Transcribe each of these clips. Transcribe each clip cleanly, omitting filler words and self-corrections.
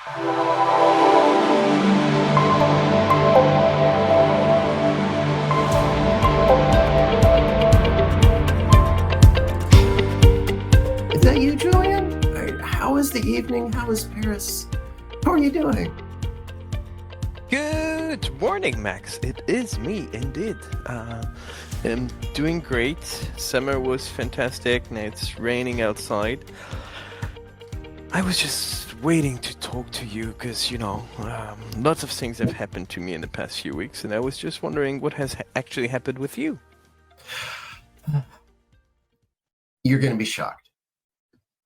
Is that you, Julien? How is the evening? How is Paris? How are you doing? Good morning, Max. It is me, indeed. I'm doing great. Summer was fantastic. Now it's raining outside. I was just waiting to talk to you because, lots of things have happened to me in the past few weeks, and I was just wondering what has actually happened with you. You're going to be shocked.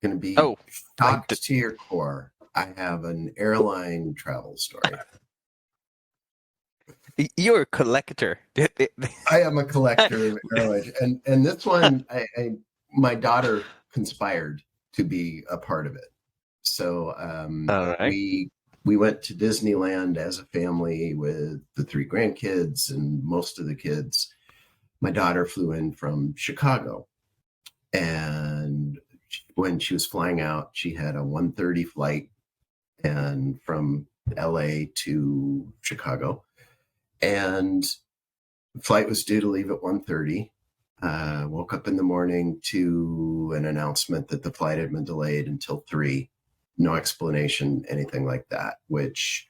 Going to be Oh, shocked to your core. I have an airline travel story. You're a collector. I am a collector of airlines, and this one, my daughter conspired to be a part of it. So All right. we went to Disneyland as a family with the 3 grandkids and most of the kids. My daughter flew in from Chicago, and when she was flying out, she had a 1:30 flight and from LA to Chicago. And the flight was due to leave at 1:30. Woke up in the morning to an announcement that the flight had been delayed until 3. No explanation, anything like that, which,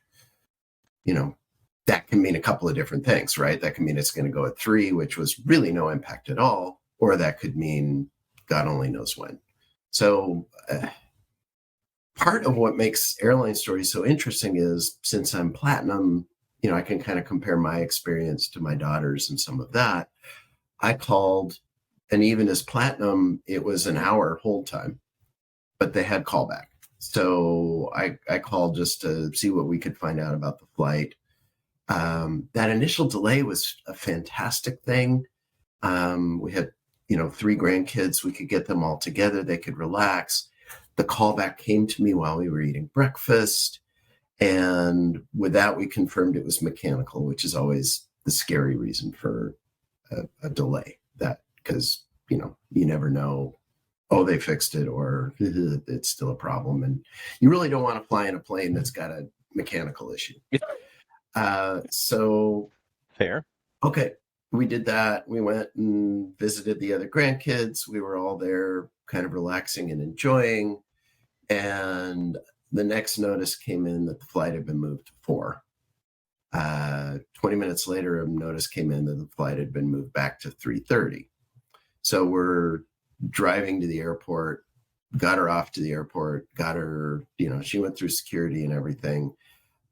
that can mean a couple of different things, right? That can mean it's going to go at 3, which was really no impact at all. Or that could mean God only knows when. So part of what makes airline stories so interesting is since I'm platinum, I can kind of compare my experience to my daughter's and some of that. I called, and even as platinum, it was an hour hold time, but they had callback. So I called just to see what we could find out about the flight. That initial delay was a fantastic thing. We had, 3 grandkids. We could get them all together. They could relax. The callback came to me while we were eating breakfast. And with that, we confirmed it was mechanical, which is always the scary reason for a delay. That because, you never know, oh, they fixed it or it's still a problem. And you really don't want to fly in a plane that's got a mechanical issue. So Fair. Okay, we did that. We went and visited the other grandkids. We were all there kind of relaxing and enjoying. And the next notice came in that the flight had been moved to 4. 20 minutes later, a notice came in that the flight had been moved back to 3:30. So we're driving to the airport, got her off to the airport, got her, she went through security and everything.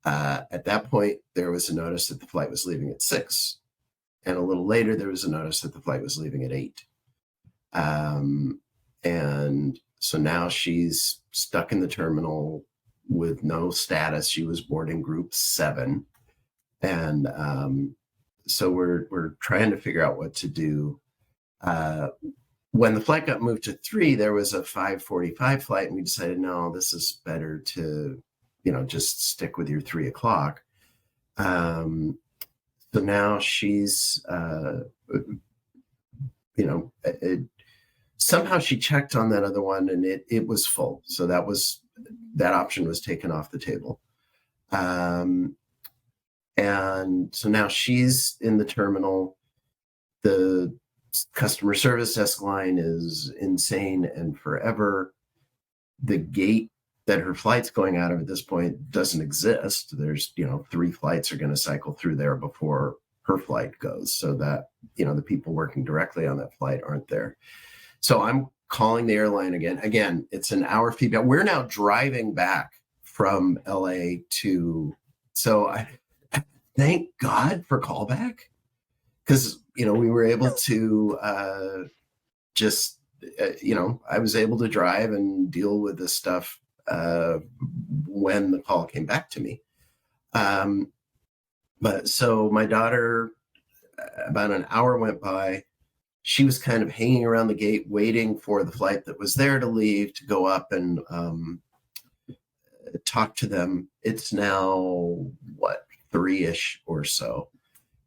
At that point, there was a notice that the flight was leaving at 6. And a little later, there was a notice that the flight was leaving at 8. And so now she's stuck in the terminal with no status. She was boarding group 7. And so we're trying to figure out what to do. When the flight got moved to 3, there was a 5:45 flight, and we decided, no, this is better to, just stick with your 3 o'clock. So now she's, somehow she checked on that other one and it was full. So that option was taken off the table. And so now she's in the terminal. The customer service desk line is insane and forever. The gate that her flight's going out of at this point doesn't exist. There's, 3 flights are going to cycle through there before her flight goes. So that, the people working directly on that flight aren't there. So I'm calling the airline again. Again, it's an hour feedback. We're now driving back from LA to, so I thank God for callback because, we were able to I was able to drive and deal with this stuff when the call came back to me. But so my daughter, about an hour went by. She was kind of hanging around the gate, waiting for the flight that was there to leave to go up and talk to them. It's now 3-ish or so.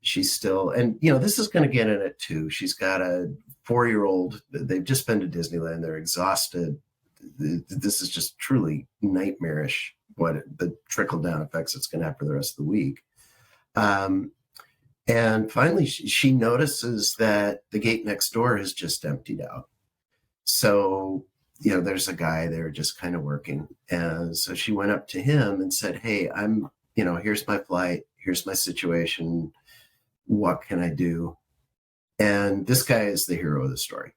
She's still, and this is going to get in it too. She's got a 4-year-old. They've just been to Disneyland. They're exhausted. This is just truly nightmarish the trickle down effects it's going to have for the rest of the week. And finally, she notices that the gate next door has just emptied out. So, there's a guy there just kind of working. And so she went up to him and said, "Hey, here's my flight. Here's my situation. What can I do?" And this guy is the hero of the story.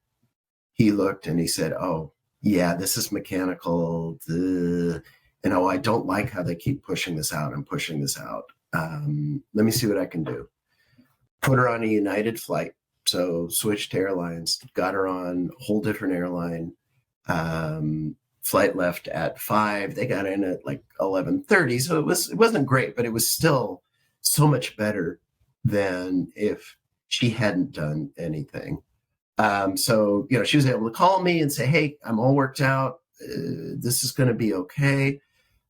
He looked and he said, "Oh, yeah, this is mechanical. I don't like how they keep pushing this out and pushing this out. Let me see what I can do." Put her on a United flight. So switched airlines, got her on a whole different airline. Flight left at 5. They got in at like 11:30. So it wasn't great, but it was still so much better than if she hadn't done anything. So she was able to call me and say, "Hey, I'm all worked out. This is going to be okay."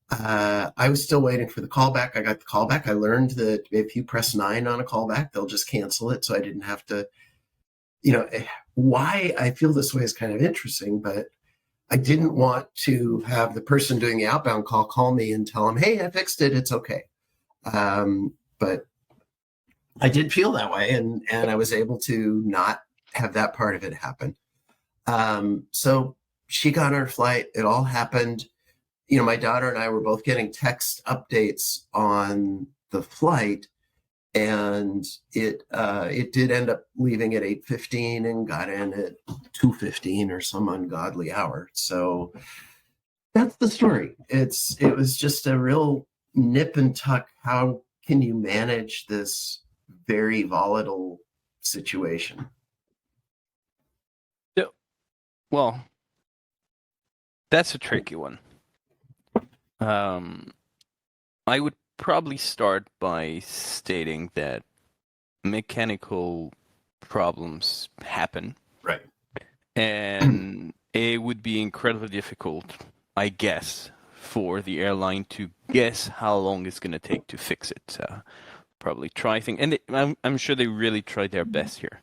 I was still waiting for the callback. I got the callback. I learned that if you press 9 on a callback, they'll just cancel it. So I didn't have to, why I feel this way is kind of interesting, but I didn't want to have the person doing the outbound call me and tell them, "Hey, I fixed it. It's okay." But I did feel that way. And I was able to not have that part of it happen. So she got on her flight. It all happened. My daughter and I were both getting text updates on the flight, and it did end up leaving at 8:15 and got in at 2:15 or some ungodly hour. So that's the story. It was just a real nip and tuck. How can you manage this very volatile situation? Well, that's a tricky one. I would probably start by stating that mechanical problems happen. Right. And it would be incredibly difficult, I guess, for the airline to guess how long it's going to take to fix it. Probably try things. And I'm sure they really tried their best here.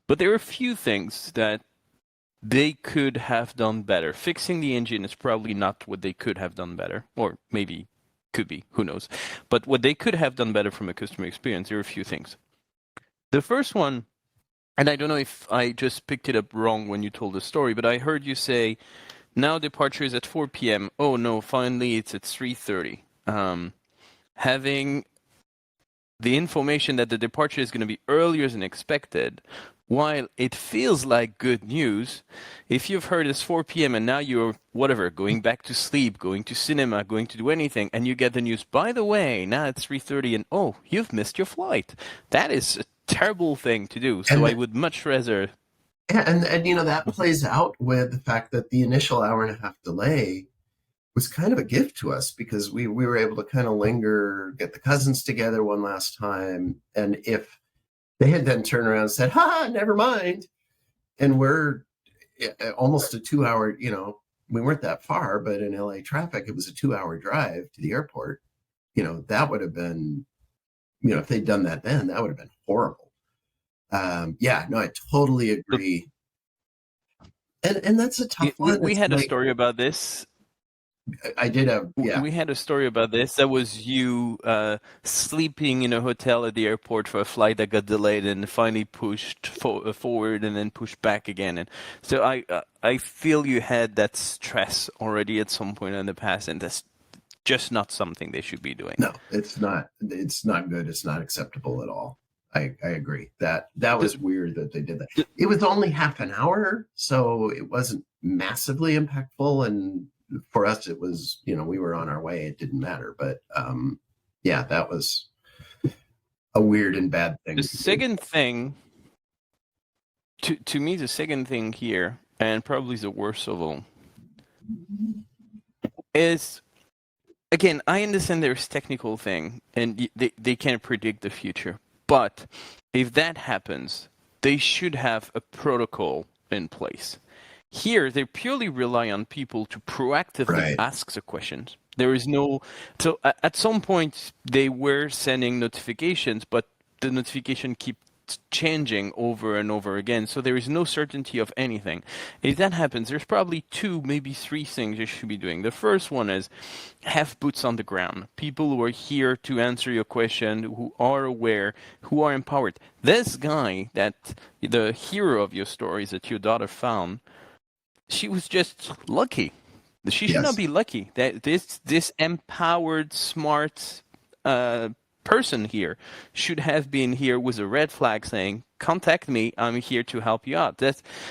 But there are a few things that they could have done better. Fixing the engine is probably not what they could have done better, or maybe could be, who knows. But what they could have done better from a customer experience, there are a few things. The first one, and I don't know if I just picked it up wrong when you told the story, but I heard you say, now departure is at 4 p.m. Oh no, finally it's at 3:30. Having the information that the departure is going to be earlier than expected, while it feels like good news, if you've heard it's 4 p.m. and now you're, going back to sleep, going to cinema, going to do anything, and you get the news, by the way, now it's 3:30 and, oh, you've missed your flight. That is a terrible thing to do. So I would much rather... And that plays out with the fact that the initial hour and a half delay was kind of a gift to us, because we were able to kind of linger, get the cousins together one last time. And if they had then turned around and said, never mind. And we're almost a 2-hour, we weren't that far, but in LA traffic, it was a 2-hour drive to the airport. That would have been, if they'd done that then, that would have been horrible. I totally agree. And that's a tough one. We had a story about this. I did have, yeah. We had a story about this. That was you sleeping in a hotel at the airport for a flight that got delayed and finally pushed forward and then pushed back again. And so I feel you had that stress already at some point in the past, and that's just not something they should be doing. No, it's not. It's not good. It's not acceptable at all. I agree. That was weird that they did that. It was only half an hour, so it wasn't massively impactful, and for us, it was, we were on our way. It didn't matter. But that was a weird and bad thing. The second thing, to me, the second thing here, and probably the worst of all, is, again, I understand there's technical thing, and they can't predict the future. But if that happens, they should have a protocol in place. Here, they purely rely on people to proactively ask the questions. There is no... So at some point, they were sending notifications, but the notification keep changing over and over again, so there is no certainty of anything. If that happens, there's probably 2, maybe 3 things you should be doing. The first one is have boots on the ground. People who are here to answer your question, who are aware, who are empowered. This guy, that the hero of your stories that your daughter found, she was just lucky. She should not be lucky. That this empowered, smart person here should have been here with a red flag saying, contact me, I'm here to help you out.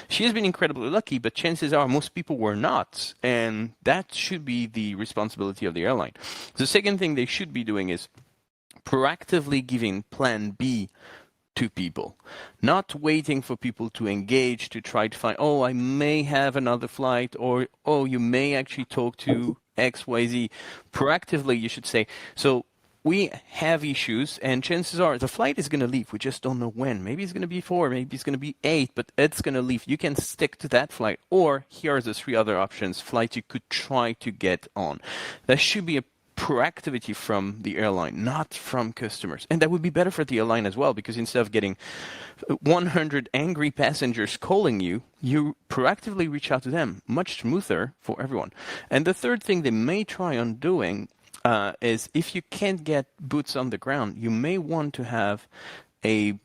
She has been incredibly lucky, but chances are most people were not, and that should be the responsibility of the airline. The second thing they should be doing is proactively giving plan B to people, not waiting for people to engage to try to find, oh, I may have another flight, or, oh, you may actually talk to XYZ. Proactively, you should say, so we have issues, and chances are the flight is going to leave. We just don't know when. Maybe it's going to be 4, maybe it's going to be 8, but it's going to leave. You can stick to that flight, or here are the 3 other options, flights you could try to get on. There should be a proactivity from the airline, not from customers. And that would be better for the airline as well, because instead of getting 100 angry passengers calling you, you proactively reach out to them. Much smoother for everyone. And the third thing they may try on doing is, if you can't get boots on the ground, you may want to have a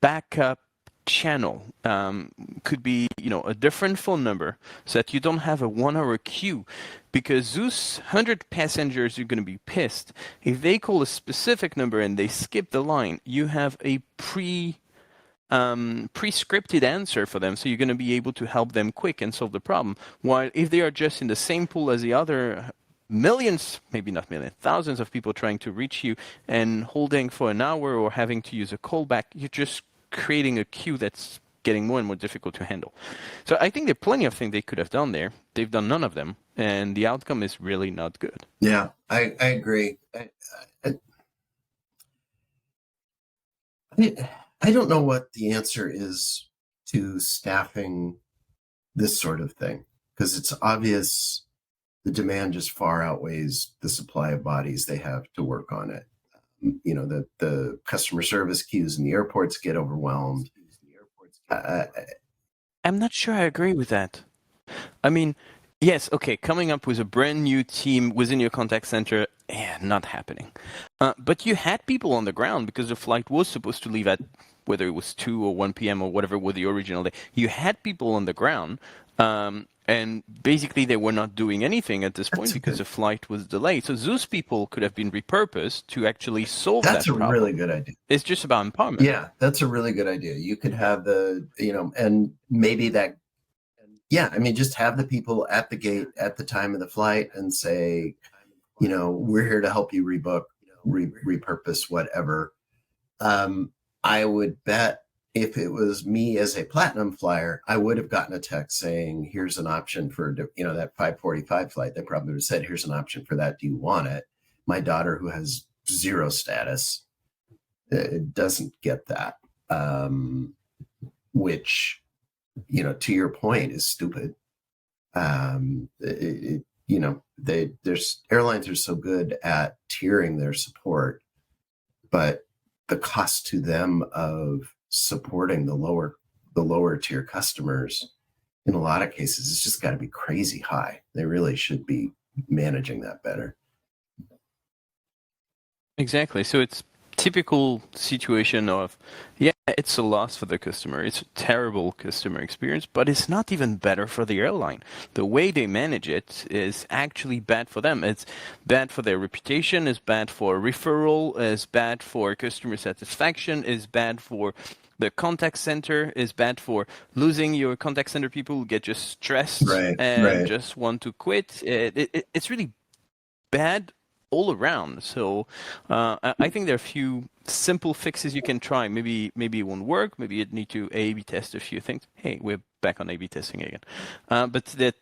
backup channel. Could be, a different phone number, so that you don't have a 1-hour queue, because those 100 passengers are going to be pissed. If they call a specific number and they skip the line, you have a pre-scripted answer for them, so you're going to be able to help them quick and solve the problem. While if they are just in the same pool as the other millions, maybe not millions, thousands of people trying to reach you and holding for an hour or having to use a callback, you're just creating a queue that's getting more and more difficult to handle. So I think there are plenty of things they could have done there. They've done none of them, and the outcome is really not good. Yeah, I agree. I don't know what the answer is to staffing this sort of thing, because it's obvious the demand just far outweighs the supply of bodies they have to work on it. The customer service queues in the airports get overwhelmed. I'm not sure I agree with that. I mean, yes, okay, coming up with a brand new team within your contact center, not happening. But you had people on the ground, because the flight was supposed to leave at, whether it was 2 or 1 p.m. or whatever was the original day. You had people on the ground, and basically they were not doing anything at this point because the flight was delayed. So those people could have been repurposed to actually solve that problem. That's a really good idea. It's just about empowerment. Yeah, that's a really good idea. You could have and maybe that, just have the people at the gate at the time of the flight and say, we're here to help you rebook, repurpose, whatever. I would bet if it was me as a platinum flyer, I would have gotten a text saying, here's an option for, that 5:45 flight. They probably would have said, here's an option for that. Do you want it? My daughter, who has 0 status, doesn't get that, which, to your point, is stupid. There's airlines are so good at tiering their support, but the cost to them of supporting the lower tier customers in a lot of cases, it's just got to be crazy high. They really should be managing that better. Exactly. So it's typical situation of, it's a loss for the customer. It's a terrible customer experience, but it's not even better for the airline. The way they manage it is actually bad for them. It's bad for their reputation, it's bad for referral, it's bad for customer satisfaction, it's bad for the contact center, is bad for losing your contact center people who get just stressed and just want to quit. It's really bad all around. So I think there are a few simple fixes you can try. Maybe it won't work. Maybe you need to A/B test a few things. Hey, we're back on A/B testing again. But there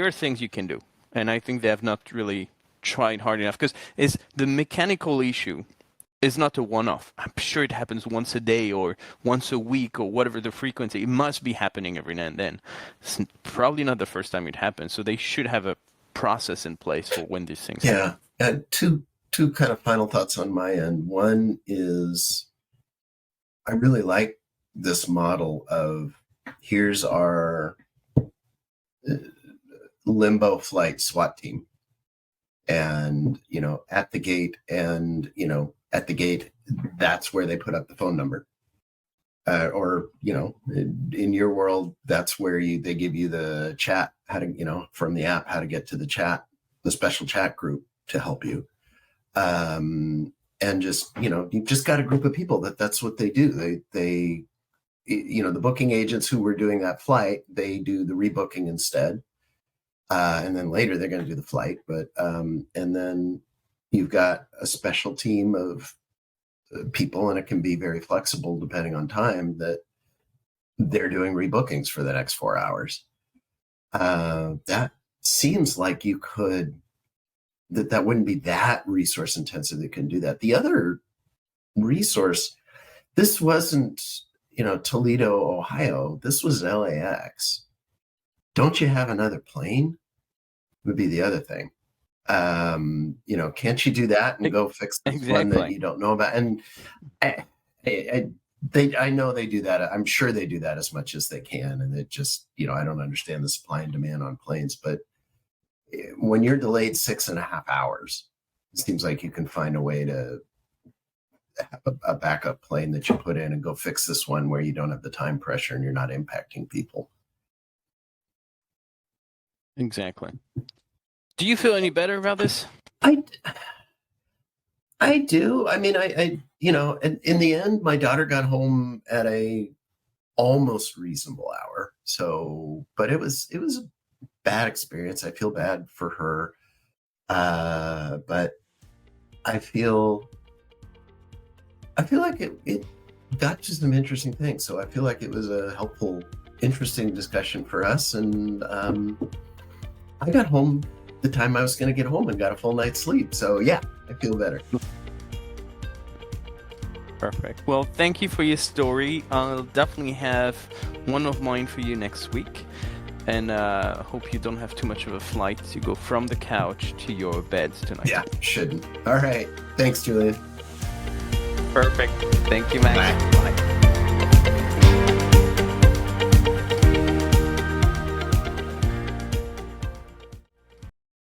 are things you can do. And I think they have not really tried hard enough, because it's the mechanical issue is not a one-off. I'm sure it happens once a day or once a week or whatever the frequency. It must be happening every now and then. It's probably not the first time it happens. So they should have a process in place for when these things happen. Two kind of final thoughts on my end. One is really like this model of here's our limbo flight SWAT team, and at the gate, that's where they put up the phone number, or in your world, that's where they give you the chat, how to from the app, how to get to the chat, the special chat group to help you. And just you've just got a group of people that's what they do. They the booking agents who were doing that flight, they do the rebooking instead, and then later they're going to do the flight. But and then you've got a special team of people, and it can be very flexible depending on time, that they're doing rebookings for the next 4 hours. That seems like you could. That wouldn't be that resource intensive that can do that. The other resource, this wasn't, Toledo, Ohio. This was LAX. Don't you have another plane? Would be the other thing. Can't you do that and go fix this one that you don't know about? And I know they do that. I'm sure they do that as much as they can. And it just, I don't understand the supply and demand on planes, but when you're delayed 6.5 hours, it seems like you can find a way to have a backup plane that you put in and go fix this one where you don't have the time pressure and you're not impacting people. Exactly. Do you feel any better about this? I do. I mean, in the end, my daughter got home at a almost reasonable hour. So, but it was a bad experience. I feel bad for her. But I feel like it got to some interesting things. So I feel like it was a helpful, interesting discussion for us. And I got home the time I was going to get home and got a full night's sleep. So yeah, I feel better. Perfect. Well, thank you for your story. I'll definitely have one of mine for you next week. And hope you don't have too much of a flight to go from the couch to your bed tonight. Yeah, shouldn't. All right. Thanks, Julien. Perfect. Thank you, Max. Bye. Bye.